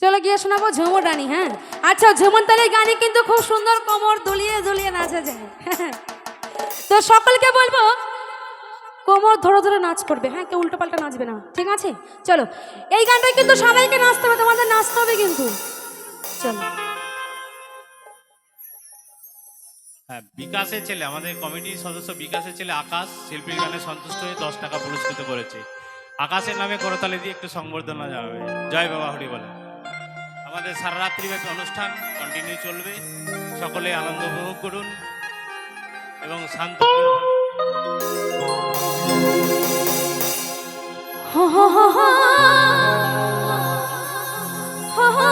চলো গিয়ে শোনাবো ঝুমুর রানী। হ্যাঁ আচ্ছা, ঝুমুর তালের গানে কিন্তু খুব সুন্দর কোমর দুলিয়ে দুলিয়ে নাচা যায়। তো সকলকে বলবো কোমর ধরে ধরে নাচ করবে। হ্যাঁ, কেউ উল্টো পাল্টা নাচবে না, ঠিক আছে? চলো, এই গানটাই কিন্তু সবাইকে নাচতে হবে, তোমাদের নাচতে হবে কিন্তু। চলো। হ্যাঁ, বিকাশের ছেলে, আমাদের কমিটির সদস্য বিকাশের ছেলে আকাশ শিল্পীর গানে সন্তুষ্ট হয়ে 10 টাকা পুরস্কৃত করেছে। আকাশের নামে করতালি দিয়ে একটু সংবর্ধনা জানাবে। জয় বাবা হরি বলে। আমাদের সারা রাত্রিব্যাপী অনুষ্ঠান কন্টিনিউ চলবে, সকলে আনন্দ উপভোগ করুন এবং শান্ত। হো হো হো হো হো হো।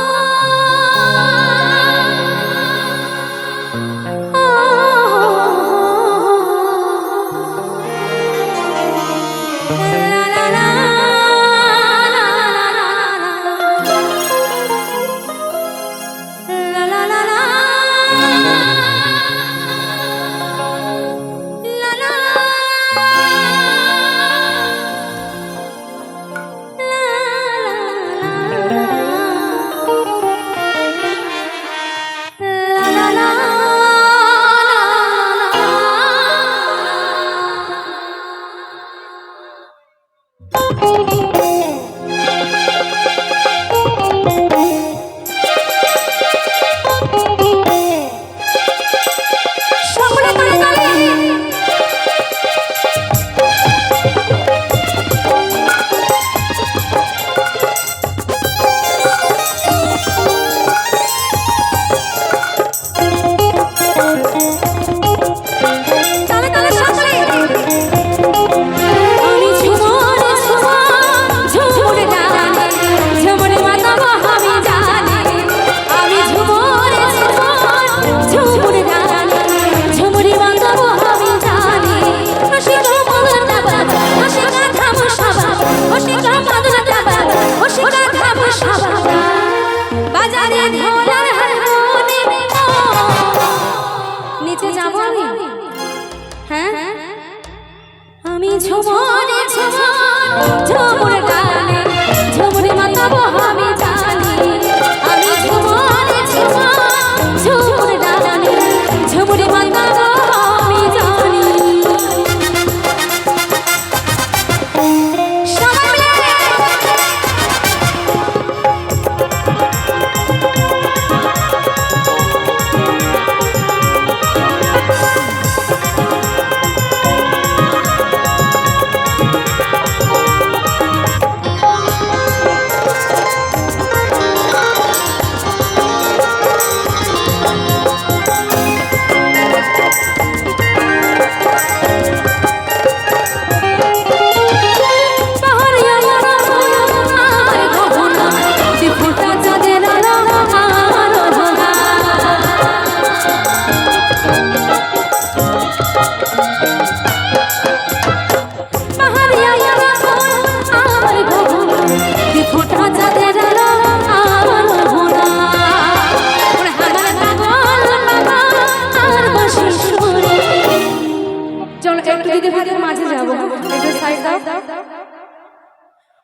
নিচে যাবো আমি। হ্যাঁ, আমি ঝুমুরে ঝুমুরে গানে ঝুমুরে মাতাবো আমি জানি। আমি ঝুমুরে ঝুমুরে গানে ঝুমুরে মাতাবো আমি জানি।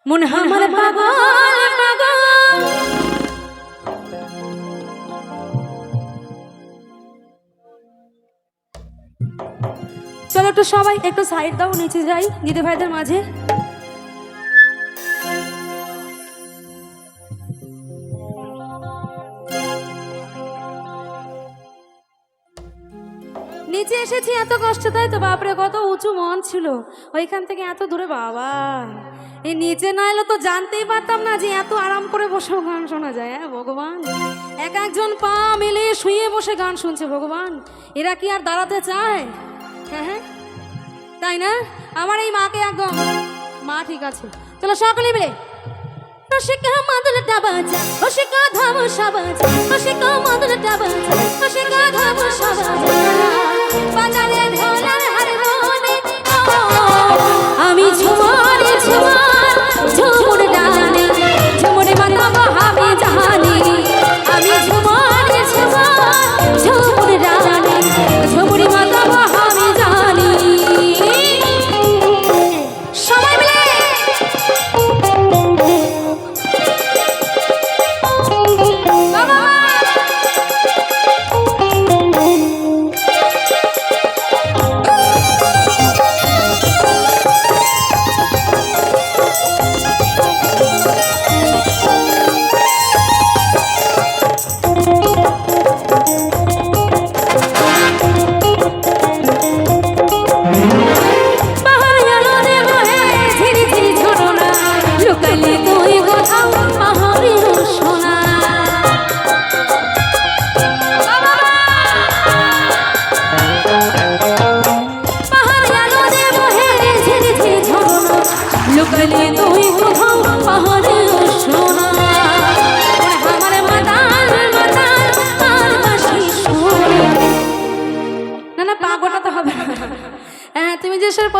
মন আমার পাগল পাগল। চলো একটু সবাই একটু সাইড দাও, নিচে যাই দিদি ভাইদের মাঝে। নিচে এসেছি এত কষ্ট, তাই তো? বাপরে কত উঁচু মন ছিল, ওইখান থেকে এত দূরে। বাবা, এই নিচে না এলে তো জানতেই পারতাম না যে এত আরাম করে বসেও গান শোনা যায়। হ্যাঁ ভগবান, এক একজন পা মেলে শুয়ে বসে গান শুনছে। ভগবান, এরা কি আর দাঁড়াতে চায়? হ্যাঁ হ্যাঁ, তাই না? আমার এই মাকে একদম মা, ঠিক আছে। চলো সকলে মিলে রসিকা মাদুরটা বাজা, রসিকা ধামসা বাজা, রসিকা মাদুরটা বাজা, রসিকা ধামসা বাজা, বাজারে ঢোলার হারমোনি। আমি ঝুমুরে ঝুমুর গানে ঝুমুরে মাতাবো আমি জানি। আমি ঝুমুরে ঝুমুর গানে ঝুমুরে মাতাবো আমি জানি। সবাই মিলে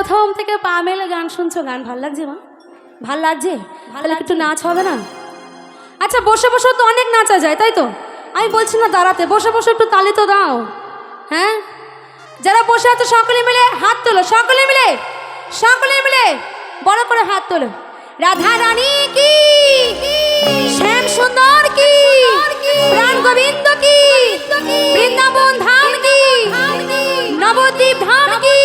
প্রথম থেকে পা মেলে গান শুনছো, গান ভাল লাগছে মা? ভাল লাগছে? তাহলে একটু নাচ হবে না? আচ্ছা বসে বসে তো অনেক নাচা যায়, তাই তো? আমি বলছি না দাঁড়াতে, বসে বসে একটু তালি তো দাও। হ্যাঁ, যারা বসে আছে সকলে মিলে হাত তোলো, সকলে মিলে, সকলে মিলে বড় করে হাত তোলো। রাধা রানী কি, শ্যাম সুন্দর কি, প্রাণ গোবিন্দ কি, বৃন্দাবন ধাম কি, নবদ্বীপ ধাম কি,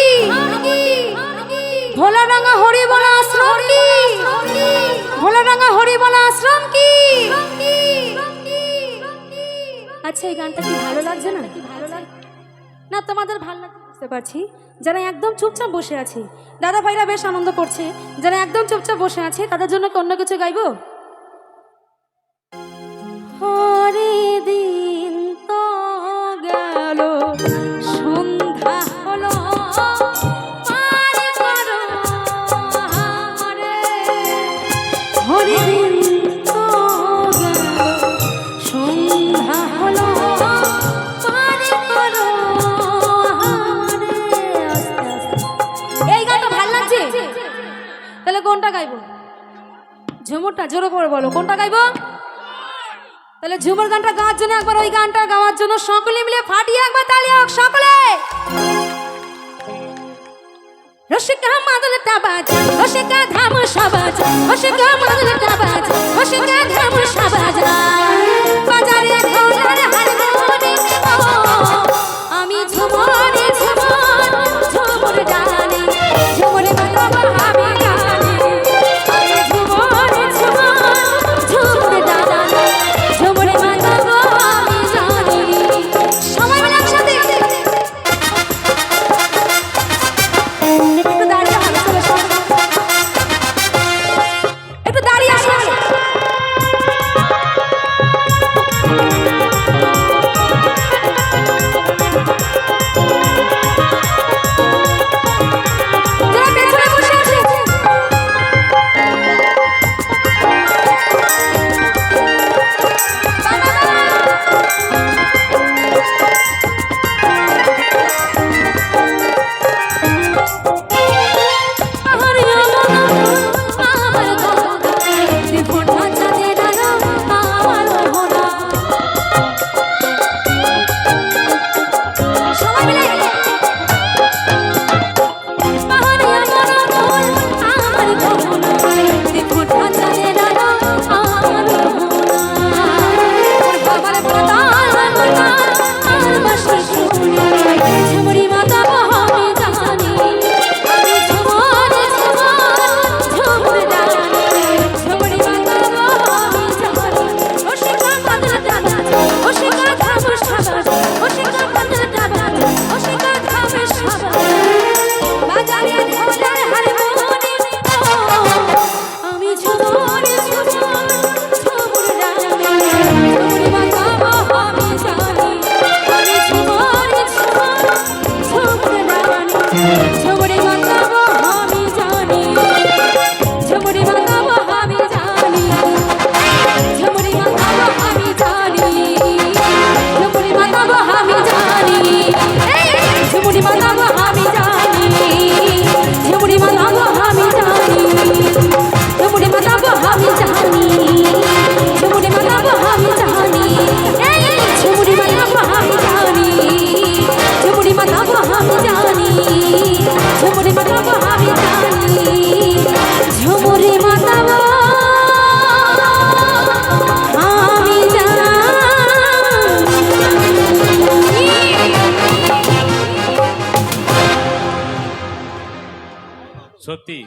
ভোলাডাঙ্গা হরিবলা আশ্রম কি, ভোলাডাঙ্গা হরিবলা আশ্রম কি। আচ্ছা এই গানটা কি ভালো লাগছে না? ভালো লাগে না? তোমাদের ভালো লাগছে বুঝতে পারছি। যারা একদম চুপচাপ বসে আছে, দাদা ভাইরা বেশ আনন্দ করছে। যারা একদম চুপচাপ বসে আছে তাদের জন্য অন্য কিছু গাইবো। হরে দিন তো গেল, সন্ধ্যা হলো, পার করো হারে। হরে দিন তো গেল, সন্ধ্যা হলো, পার করো হারে। আস্তে আস্তে। এই গানটা ভালো লাগছে? তাহলে কোনটা গাইবো? ঝুমুরটা জোরে করে বলো, কোনটা গাইবো? তাহলে ঝুমুর গানটা গাওয়ার জন্য একবার, ওই গানটা গাওয়ার জন্য সকলে মিলে ফাটিয়ে একবার তালি হোক সকলে। রসিকা মাদলটা বাজা, রসিকা ধাম সাবাজ, রসিকা মাদলটা বাজা, রসিকা ধাম সাবাজ। বাজারে ঢোলার হারমোনি, আমি ঝুমরে ঝুমর, ঝুমুর ডানে, ঝুমরে বাজাবো আমি গানে। আমি ঝুমরে ঝুমর, ঝুমুর ডানে, ঝুমরে বাজাবো আমি জানি। সবাই মিলে একসাথে একটু দাঁড়িয়ে হাত তোলো সবাই। একটু দাঁড়িয়ে আসো। যারা পেছনে বসে আছে সত্যি